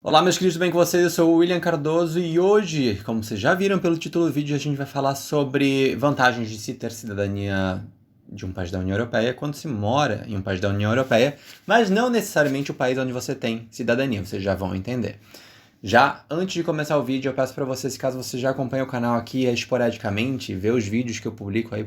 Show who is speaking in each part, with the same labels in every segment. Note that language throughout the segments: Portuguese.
Speaker 1: Olá, meus queridos, tudo bem com vocês? Eu sou o William Cardoso e hoje, como vocês já viram pelo título do vídeo, a gente vai falar sobre vantagens de se ter cidadania de um país da União Europeia quando se mora em um país da União Europeia, mas não necessariamente o país onde você tem cidadania, vocês já vão entender. Já antes de começar o vídeo, eu peço para vocês, caso você já acompanhe o canal aqui esporadicamente, vê os vídeos que eu publico aí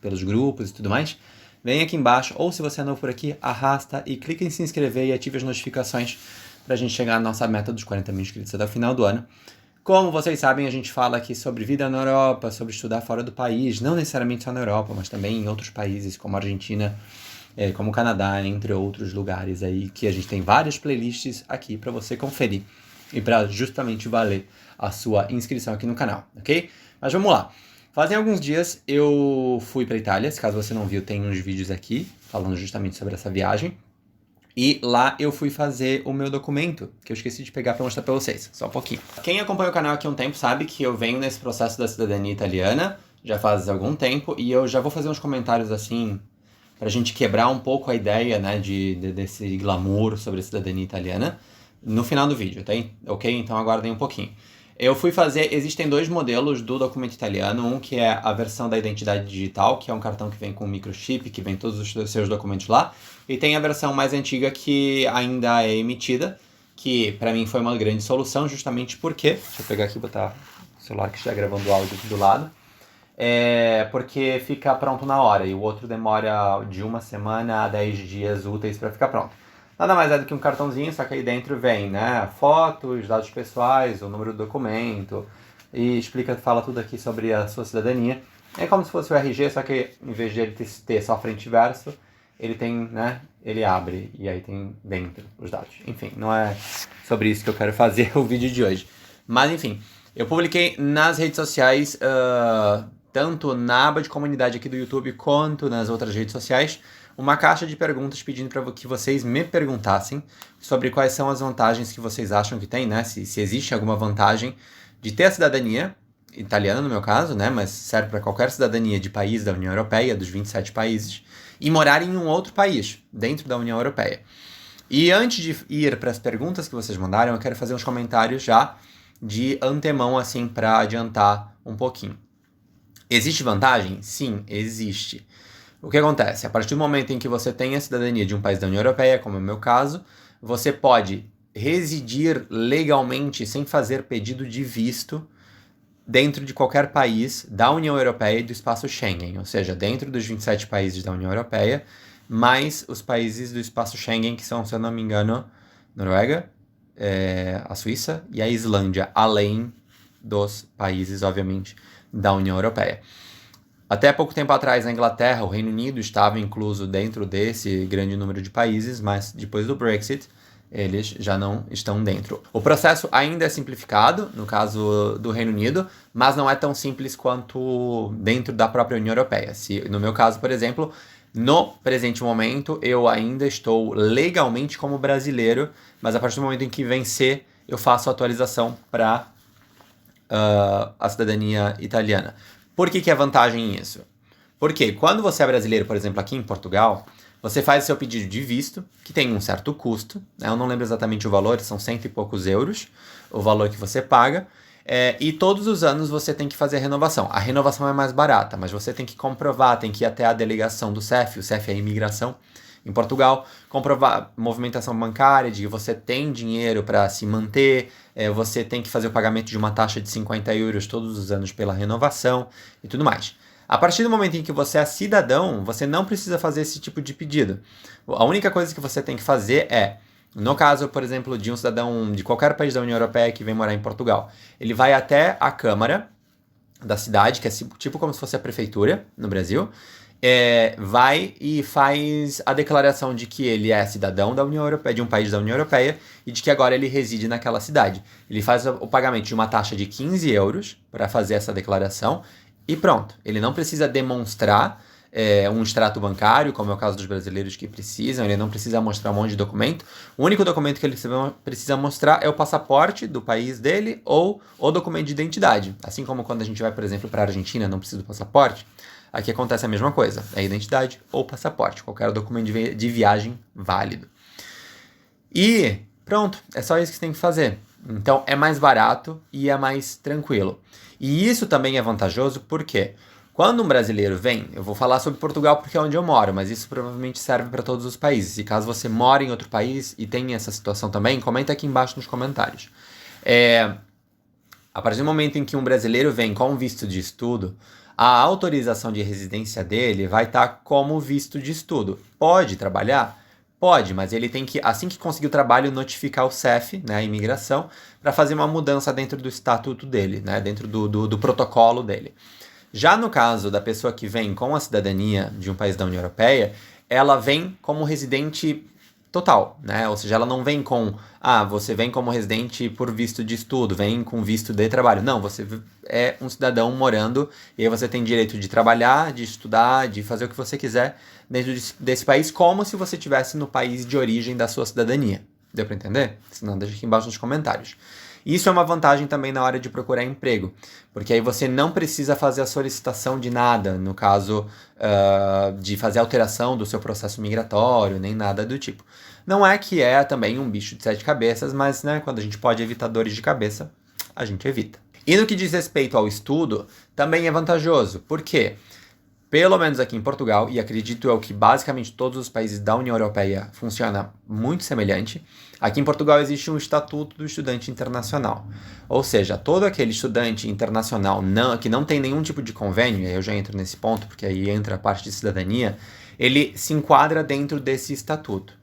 Speaker 1: pelos grupos e tudo mais, vem aqui embaixo, ou se você é novo por aqui, arrasta e clica em se inscrever e ative as notificações para a gente chegar na nossa meta dos 40 mil inscritos até o final do ano. Como vocês sabem, a gente fala aqui sobre vida na Europa, sobre estudar fora do país, não necessariamente só na Europa, mas também em outros países como a Argentina, como o Canadá, entre outros lugares aí, que a gente tem várias playlists aqui para você conferir e para justamente valer a sua inscrição aqui no canal, ok? Mas vamos lá. Fazem alguns dias eu fui para Itália, se caso você não viu, tem uns vídeos aqui falando justamente sobre essa viagem. E lá eu fui fazer o meu documento, que eu esqueci de pegar para mostrar para vocês, só um pouquinho. Quem acompanha o canal aqui há um tempo sabe que eu venho nesse processo da cidadania italiana, já faz algum tempo, e eu já vou fazer uns comentários assim, pra gente quebrar um pouco a ideia, né, desse glamour sobre a cidadania italiana, no final do vídeo, tá? Ok? Então aguardem um pouquinho. Eu fui fazer, existem dois modelos do documento italiano, um que é a versão da identidade digital, que é um cartão que vem com microchip, que vem todos os seus documentos lá, e tem a versão mais antiga que ainda é emitida, que para mim foi uma grande solução, justamente porque, deixa eu pegar aqui e botar o celular que está gravando o áudio aqui do lado, porque fica pronto na hora, e o outro demora de 1 semana a 10 dias úteis para ficar pronto. Nada mais é do que um cartãozinho, só que aí dentro vem, né, fotos, dados pessoais, o número do documento, e fala tudo aqui sobre a sua cidadania. É como se fosse o RG, só que em vez de ele ter só frente e verso, ele tem, né, ele abre e aí tem dentro os dados. Enfim, não é sobre isso que eu quero fazer o vídeo de hoje. Mas enfim, eu publiquei nas redes sociais, tanto na aba de comunidade aqui do YouTube quanto nas outras redes sociais, uma caixa de perguntas pedindo para que vocês me perguntassem sobre quais são as vantagens que vocês acham que tem, né? Se existe alguma vantagem de ter a cidadania italiana, no meu caso, né? Mas serve para qualquer cidadania de país da União Europeia, dos 27 países, e morar em um outro país, dentro da União Europeia. E antes de ir para as perguntas que vocês mandaram, eu quero fazer uns comentários já de antemão, assim, para adiantar um pouquinho. Existe vantagem? Sim, existe. O que acontece? A partir do momento em que você tem a cidadania de um país da União Europeia, como é o meu caso, você pode residir legalmente sem fazer pedido de visto dentro de qualquer país da União Europeia e do espaço Schengen, ou seja, dentro dos 27 países da União Europeia, mais os países do espaço Schengen, que são, se eu não me engano, Noruega, a Suíça e a Islândia, além dos países, obviamente, da União Europeia. Até pouco tempo atrás, a Inglaterra, o Reino Unido, estava incluso dentro desse grande número de países, mas depois do Brexit, eles já não estão dentro. O processo ainda é simplificado, no caso do Reino Unido, mas não é tão simples quanto dentro da própria União Europeia. No meu caso, por exemplo, no presente momento, eu ainda estou legalmente como brasileiro, mas a partir do momento em que vencer, eu faço a atualização para a cidadania italiana. Por que é vantagem isso? Porque quando você é brasileiro, por exemplo, aqui em Portugal, você faz o seu pedido de visto, que tem um certo custo, né? Eu não lembro exatamente o valor, são 100 e poucos euros, o valor que você paga, e todos os anos você tem que fazer a renovação. A renovação é mais barata, mas você tem que comprovar, tem que ir até a delegação do CEF, o CEF é a imigração, em Portugal, comprovar movimentação bancária, de que você tem dinheiro para se manter, você tem que fazer o pagamento de uma taxa de 50 euros todos os anos pela renovação e tudo mais. A partir do momento em que você é cidadão, você não precisa fazer esse tipo de pedido. A única coisa que você tem que fazer é, no caso, por exemplo, de um cidadão de qualquer país da União Europeia que vem morar em Portugal, ele vai até a Câmara da cidade, que é tipo como se fosse a prefeitura no Brasil, vai e faz a declaração de que ele é cidadão da União Europeia, de um país da União Europeia, e de que agora ele reside naquela cidade. Ele faz o pagamento de uma taxa de 15 euros para fazer essa declaração, e pronto. Ele não precisa demonstrar um extrato bancário, como é o caso dos brasileiros que precisam, ele não precisa mostrar um monte de documento. O único documento que ele precisa mostrar é o passaporte do país dele ou o documento de identidade. Assim como quando a gente vai, por exemplo, para a Argentina, não precisa do passaporte, aqui acontece a mesma coisa, é identidade ou passaporte, qualquer documento de viagem válido. E Pronto, é só isso que você tem que fazer. Então é mais barato e é mais tranquilo. E isso também é vantajoso porque quando um brasileiro vem, eu vou falar sobre Portugal porque é onde eu moro, mas isso provavelmente serve para todos os países. E caso você mora em outro país e tenha essa situação também, comenta aqui embaixo nos comentários. A partir do momento em que um brasileiro vem com visto de estudo, a autorização de residência dele vai estar como visto de estudo. Pode trabalhar? Pode, mas ele tem que, assim que conseguir o trabalho, notificar o CEF, né, a imigração, para fazer uma mudança dentro do estatuto dele, né, dentro do protocolo dele. Já no caso da pessoa que vem com a cidadania de um país da União Europeia, ela vem como residente total, né? Ou seja, ela não vem com, você vem como residente por visto de estudo, vem com visto de trabalho. Não, você é um cidadão morando e aí você tem direito de trabalhar, de estudar, de fazer o que você quiser dentro desse país, como se você estivesse no país de origem da sua cidadania. Deu para entender? Se não, deixa aqui embaixo nos comentários. Isso é uma vantagem também na hora de procurar emprego, porque aí você não precisa fazer a solicitação de nada, no caso de fazer alteração do seu processo migratório, nem nada do tipo. Não é que é também um bicho de 7 cabeças, mas né, quando a gente pode evitar dores de cabeça, a gente evita. E no que diz respeito ao estudo, também é vantajoso. Por quê? Pelo menos aqui em Portugal, e acredito eu que basicamente todos os países da União Europeia funciona muito semelhante, aqui em Portugal existe um Estatuto do Estudante Internacional. Ou seja, todo aquele estudante internacional que não tem nenhum tipo de convênio, e aí eu já entro nesse ponto, porque aí entra a parte de cidadania, ele se enquadra dentro desse estatuto.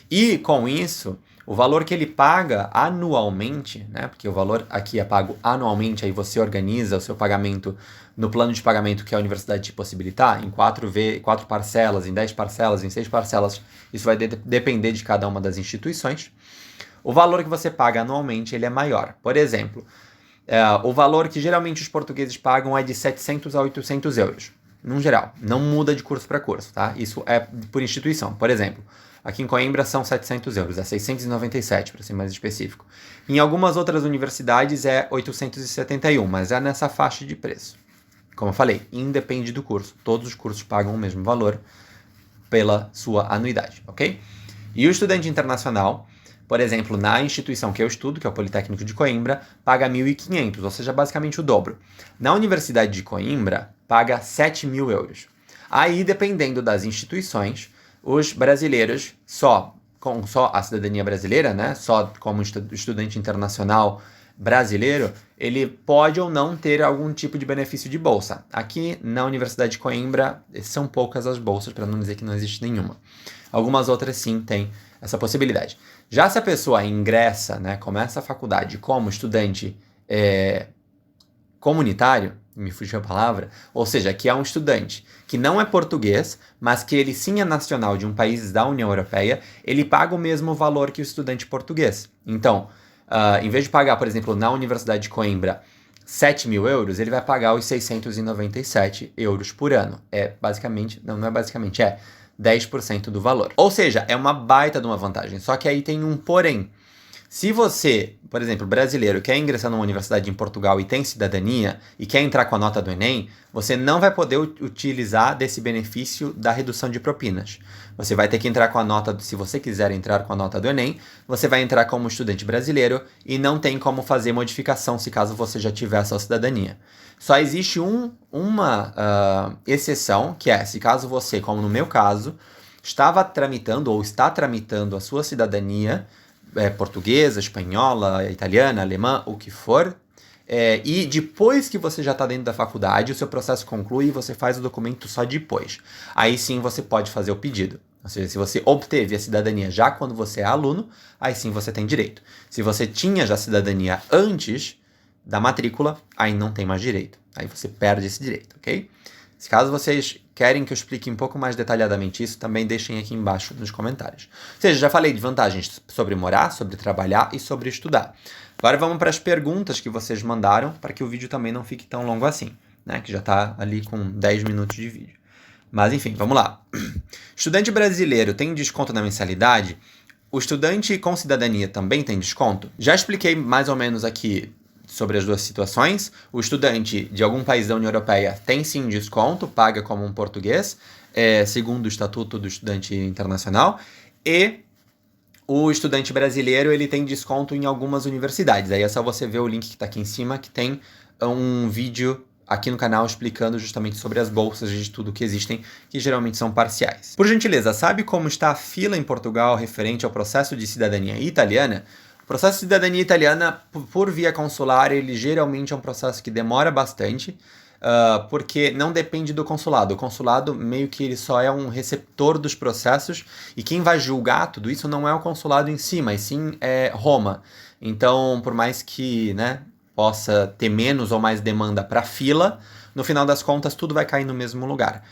Speaker 1: E com isso, o valor que ele paga anualmente, né, porque o valor aqui é pago anualmente, aí você organiza o seu pagamento no plano de pagamento que a universidade te possibilitar, em 4 parcelas, em 10 parcelas, em 6 parcelas, isso vai depender de cada uma das instituições. O valor que você paga anualmente ele é maior. Por exemplo, o valor que geralmente os portugueses pagam é de 700 a 800 euros, no geral. Não muda de curso para curso, tá? Isso é por instituição. Por exemplo, aqui em Coimbra são 700 euros, é 697 para ser mais específico. Em algumas outras universidades é 871, mas é nessa faixa de preço. Como eu falei, independe do curso. Todos os cursos pagam o mesmo valor pela sua anuidade, ok? E o estudante internacional, por exemplo, na instituição que eu estudo, que é o Politécnico de Coimbra, paga 1.500, ou seja, basicamente o dobro. Na Universidade de Coimbra, paga 7.000 euros. Aí, dependendo das instituições, os brasileiros, com só a cidadania brasileira, né, só como estudante internacional brasileiro, ele pode ou não ter algum tipo de benefício de bolsa. Aqui na Universidade de Coimbra, são poucas as bolsas, para não dizer que não existe nenhuma. Algumas outras sim têm essa possibilidade. Já se a pessoa ingressa, né, começa a faculdade como estudante comunitário, me fugiu a palavra, ou seja, que é um estudante que não é português, mas que ele sim é nacional de um país da União Europeia, ele paga o mesmo valor que o estudante português. Então, em vez de pagar, por exemplo, na Universidade de Coimbra 7.000 euros, ele vai pagar os 697 euros por ano. É 10% do valor. Ou seja, é uma baita de uma vantagem. Só que aí tem um porém. Se você, por exemplo, brasileiro, quer ingressar numa universidade em Portugal e tem cidadania e quer entrar com a nota do Enem, você não vai poder utilizar desse benefício da redução de propinas. Você vai ter que entrar com a nota, se você quiser entrar com a nota do Enem, você vai entrar como estudante brasileiro e não tem como fazer modificação se caso você já tiver a sua cidadania. Só existe uma exceção, que é se caso você, como no meu caso, estava tramitando ou está tramitando a sua cidadania portuguesa, espanhola, italiana, alemã, o que for, e depois que você já está dentro da faculdade, o seu processo conclui e você faz o documento só depois. Aí sim você pode fazer o pedido. Ou seja, se você obteve a cidadania já quando você é aluno, aí sim você tem direito. Se você tinha já cidadania antes da matrícula, aí não tem mais direito. Aí você perde esse direito, ok? Se caso vocês querem que eu explique um pouco mais detalhadamente isso, também deixem aqui embaixo nos comentários. Ou seja, já falei de vantagens sobre morar, sobre trabalhar e sobre estudar. Agora vamos para as perguntas que vocês mandaram, para que o vídeo também não fique tão longo assim, né? Que já está ali com 10 minutos de vídeo. Mas enfim, vamos lá. Estudante brasileiro tem desconto na mensalidade? O estudante com cidadania também tem desconto? Já expliquei mais ou menos aqui sobre as duas situações. O estudante de algum país da União Europeia tem sim desconto, paga como um português, segundo o Estatuto do Estudante Internacional, e o estudante brasileiro ele tem desconto em algumas universidades. Aí é só você ver o link que está aqui em cima, que tem um vídeo aqui no canal explicando justamente sobre as bolsas de estudo que existem, que geralmente são parciais. Por gentileza, sabe como está a fila em Portugal referente ao processo de cidadania italiana? O processo de cidadania italiana, por via consular, ele geralmente é um processo que demora bastante, porque não depende do consulado. O consulado meio que ele só é um receptor dos processos e quem vai julgar tudo isso não é o consulado em si, mas sim Roma. Então, por mais que, né, possa ter menos ou mais demanda para fila, no final das contas tudo vai cair no mesmo lugar.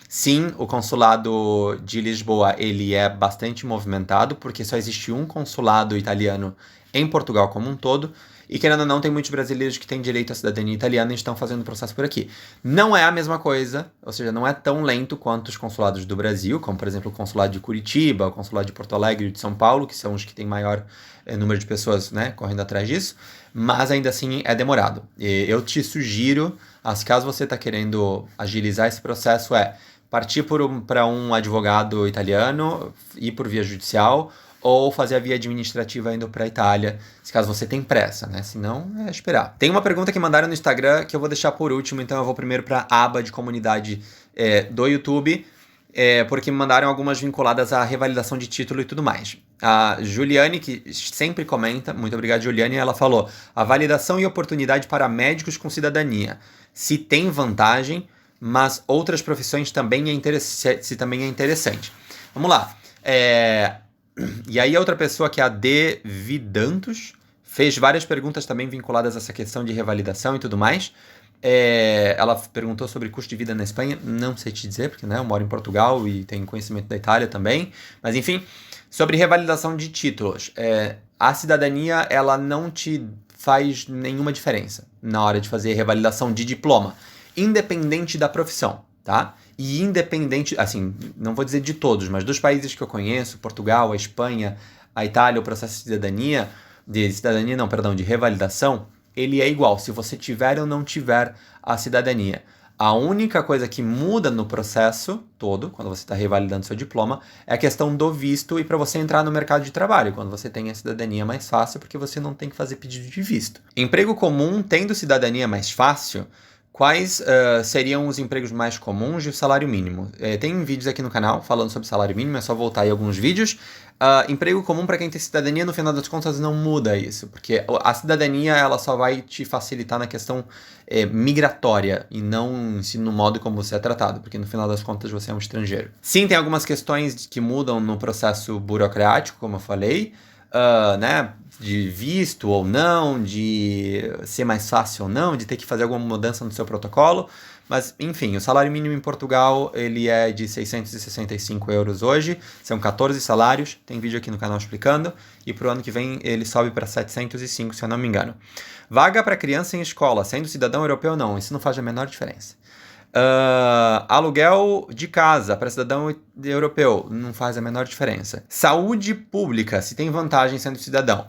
Speaker 1: Sim, o consulado de Lisboa ele é bastante movimentado, porque só existe um consulado italiano em Portugal como um todo, e querendo ou não, tem muitos brasileiros que têm direito à cidadania italiana e estão fazendo o processo por aqui. Não é a mesma coisa, ou seja, não é tão lento quanto os consulados do Brasil, como por exemplo o consulado de Curitiba, o consulado de Porto Alegre e de São Paulo, que são os que têm maior número de pessoas, né, correndo atrás disso, mas ainda assim é demorado. E eu te sugiro, caso você está querendo agilizar esse processo, partir para um advogado italiano, ir por via judicial, ou fazer a via administrativa indo para a Itália, se caso você tem pressa, né? Se não, é esperar. Tem uma pergunta que mandaram no Instagram que eu vou deixar por último, então eu vou primeiro para a aba de comunidade do YouTube, porque me mandaram algumas vinculadas à revalidação de título e tudo mais. A Juliane, que sempre comenta, muito obrigado Juliane, ela falou: a validação e oportunidade para médicos com cidadania. Se tem vantagem, mas outras profissões também se também é interessante. Vamos lá. E aí a outra pessoa, que é a D. Vidantos, fez várias perguntas também vinculadas a essa questão de revalidação e tudo mais. Ela perguntou sobre custo de vida na Espanha, não sei te dizer, porque né, eu moro em Portugal e tenho conhecimento da Itália também, mas enfim, sobre revalidação de títulos. A cidadania, ela não te faz nenhuma diferença na hora de fazer revalidação de diploma, independente da profissão, tá? E independente, assim, não vou dizer de todos, mas dos países que eu conheço, Portugal, a Espanha, a Itália, o processo de revalidação, ele é igual, se você tiver ou não tiver a cidadania. A única coisa que muda no processo todo, quando você está revalidando seu diploma, é a questão do visto e para você entrar no mercado de trabalho, quando você tem a cidadania mais fácil, porque você não tem que fazer pedido de visto. Emprego comum, tendo cidadania mais fácil, quais seriam os empregos mais comuns e o salário mínimo? Tem vídeos aqui no canal falando sobre salário mínimo, é só voltar aí alguns vídeos. Emprego comum para quem tem cidadania, no final das contas, não muda isso, porque a cidadania ela só vai te facilitar na questão migratória e não no modo como você é tratado, porque no final das contas você é um estrangeiro. Sim, tem algumas questões que mudam no processo burocrático, como eu falei, né? De visto ou não, de ser mais fácil ou não, de ter que fazer alguma mudança no seu protocolo, mas enfim, o salário mínimo em Portugal ele é de 665 euros hoje, são 14 salários, tem vídeo aqui no canal explicando, e pro ano que vem ele sobe para 705, se eu não me engano. Vaga para criança em escola, sendo cidadão europeu ou não, isso não faz a menor diferença. Aluguel de casa para cidadão europeu não faz a menor diferença. Saúde pública, se tem vantagem sendo cidadão.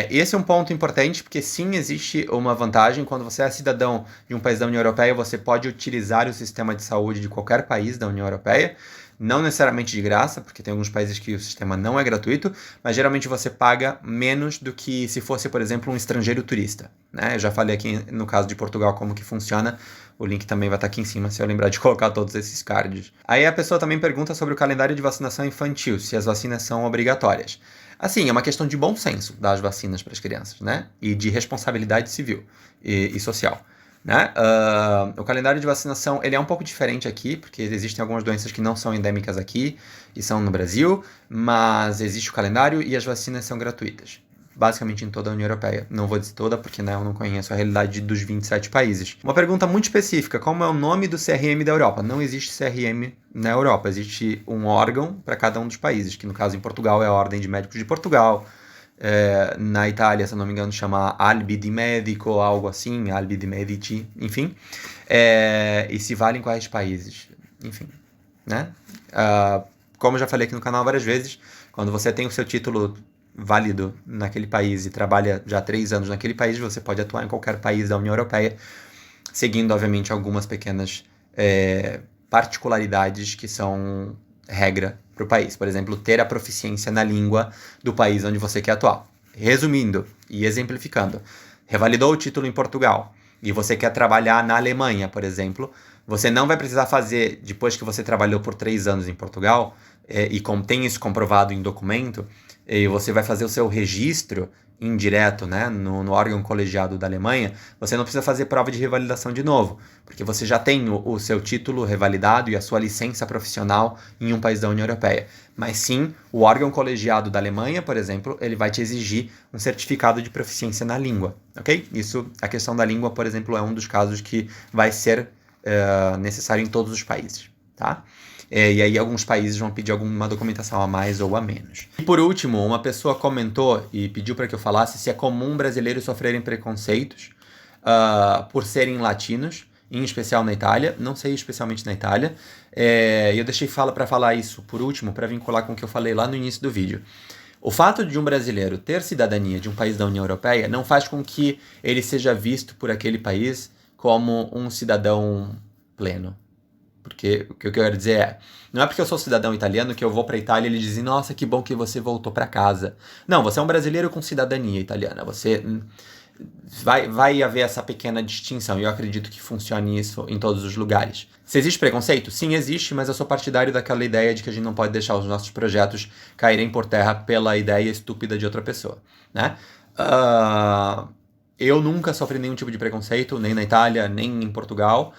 Speaker 1: Esse é um ponto importante, porque sim, existe uma vantagem. Quando você é cidadão de um país da União Europeia, você pode utilizar o sistema de saúde de qualquer país da União Europeia. Não necessariamente de graça, porque tem alguns países que o sistema não é gratuito, mas geralmente você paga menos do que se fosse, por exemplo, um estrangeiro turista, né? Eu já falei aqui no caso de Portugal como que funciona, o link também vai estar aqui em cima se eu lembrar de colocar todos esses cards. Aí a pessoa também pergunta sobre o calendário de vacinação infantil, se as vacinas são obrigatórias. Assim, é uma questão de bom senso dar as vacinas para as crianças, né? E de responsabilidade civil e social. Né? O calendário de vacinação ele é um pouco diferente aqui, porque existem algumas doenças que não são endêmicas aqui e são no Brasil, mas existe o calendário e as vacinas são gratuitas, basicamente em toda a União Europeia. Não vou dizer toda, porque né, eu não conheço a realidade dos 27 países. Uma pergunta muito específica: como é o nome do CRM da Europa? Não existe CRM na Europa, existe um órgão para cada um dos países, que no caso em Portugal é a Ordem de Médicos de Portugal. Na Itália, se não me engano, chama Albi di Medico, algo assim, Albi di Medici, enfim. E se vale em quais países? Enfim, né? Como eu já falei aqui no canal várias vezes, quando você tem o seu título válido naquele país e trabalha já há 3 anos naquele país, você pode atuar em qualquer país da União Europeia, seguindo, obviamente, algumas pequenas particularidades que são regra para o país. Por exemplo, ter a proficiência na língua do país onde você quer atuar. Resumindo e exemplificando, revalidou o título em Portugal e você quer trabalhar na Alemanha, por exemplo, você não vai precisar fazer, depois que você trabalhou por 3 anos em Portugal, e tem isso comprovado em documento, e você vai fazer o seu registro indireto, né, no órgão colegiado da Alemanha, você não precisa fazer prova de revalidação de novo, porque você já tem o seu título revalidado e a sua licença profissional em um país da União Europeia. Mas sim, o órgão colegiado da Alemanha, por exemplo, ele vai te exigir um certificado de proficiência na língua, ok? Isso, a questão da língua, por exemplo, é um dos casos que vai ser necessário em todos os países, tá? E aí alguns países vão pedir alguma documentação a mais ou a menos. E por último, uma pessoa comentou e pediu para que eu falasse se é comum brasileiros sofrerem preconceitos por serem latinos, em especial na Itália. Não sei especialmente na Itália. E eu deixei para falar isso por último, para vincular com o que eu falei lá no início do vídeo. O fato de um brasileiro ter cidadania de um país da União Europeia não faz com que ele seja visto por aquele país como um cidadão pleno. Porque o que eu quero dizer é, não é porque eu sou cidadão italiano que eu vou para a Itália e eles dizem, nossa, que bom que você voltou para casa. Não, você é um brasileiro com cidadania italiana. Você vai haver essa pequena distinção e eu acredito que funcione isso em todos os lugares. Se existe preconceito? Sim, existe, mas eu sou partidário daquela ideia de que a gente não pode deixar os nossos projetos caírem por terra pela ideia estúpida de outra pessoa, né? Eu nunca sofri nenhum tipo de preconceito, nem na Itália, nem em Portugal,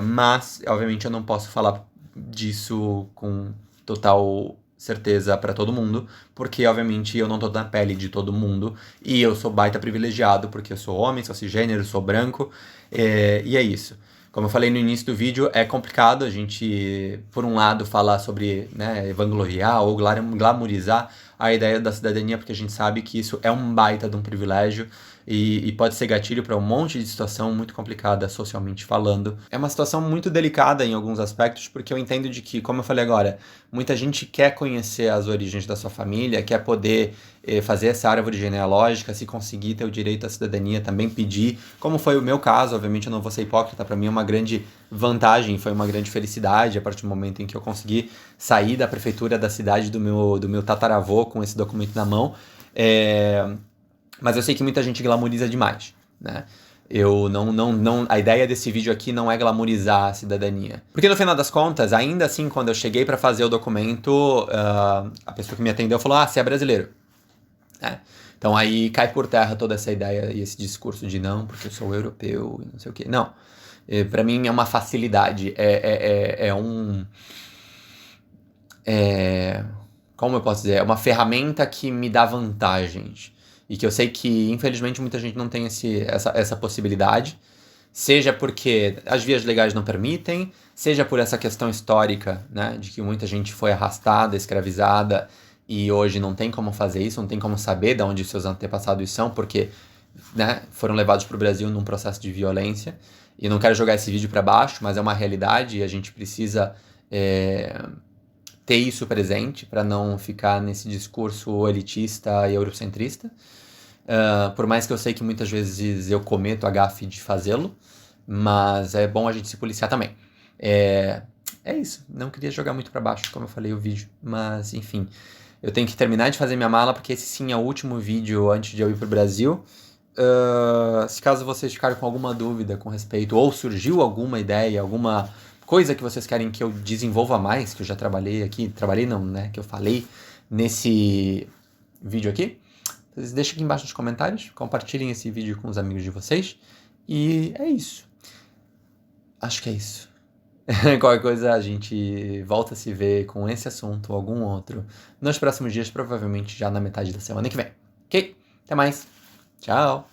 Speaker 1: mas, obviamente, eu não posso falar disso com total certeza para todo mundo, porque, obviamente, eu não tô na pele de todo mundo, e eu sou baita privilegiado, porque eu sou homem, sou cisgênero, sou branco, e é isso. Como eu falei no início do vídeo, é complicado a gente, por um lado, falar sobre, né, vangloriar ou glamorizar a ideia da cidadania, porque a gente sabe que isso é um baita de um privilégio e pode ser gatilho para um monte de situação muito complicada socialmente falando. É uma situação muito delicada em alguns aspectos, porque eu entendo de que, como eu falei agora, muita gente quer conhecer as origens da sua família, quer poder fazer essa árvore genealógica, se conseguir ter o direito à cidadania, também pedir, como foi o meu caso. Obviamente eu não vou ser hipócrita, para mim é uma grande vantagem, foi uma grande felicidade a partir do momento em que eu consegui sair da prefeitura da cidade do meu tataravô com esse documento na mão. Mas eu sei que muita gente glamoriza demais, né? A ideia desse vídeo aqui não é glamorizar a cidadania. Porque no final das contas, ainda assim, quando eu cheguei para fazer o documento, a pessoa que me atendeu falou, você é brasileiro. Então aí cai por terra toda essa ideia e esse discurso de não, porque eu sou europeu e não sei o quê. Não, para mim é uma facilidade, como eu posso dizer? É uma ferramenta que me dá vantagens. E que eu sei que, infelizmente, muita gente não tem essa possibilidade. Seja porque as vias legais não permitem, seja por essa questão histórica, né? De que muita gente foi arrastada, escravizada, e hoje não tem como fazer isso, não tem como saber de onde seus antepassados são, porque, né, foram levados para o Brasil num processo de violência. E não quero jogar esse vídeo para baixo, mas é uma realidade e a gente precisa ter isso presente para não ficar nesse discurso elitista e eurocentrista. Por mais que eu sei que muitas vezes eu cometo a gafe de fazê-lo, mas é bom a gente se policiar também. É isso, não queria jogar muito para baixo, como eu falei o vídeo, mas enfim, eu tenho que terminar de fazer minha mala, porque esse sim é o último vídeo antes de eu ir pro Brasil. Se caso vocês ficarem com alguma dúvida com respeito, ou surgiu alguma ideia, alguma coisa que vocês querem que eu desenvolva mais, que eu já trabalhei não, né, que eu falei nesse vídeo aqui, vocês deixem aqui embaixo nos comentários, compartilhem esse vídeo com os amigos de vocês, e é isso. Acho que é isso. Qualquer coisa a gente volta a se ver com esse assunto ou algum outro nos próximos dias, provavelmente já na metade da semana que vem. Ok? Até mais. Tchau.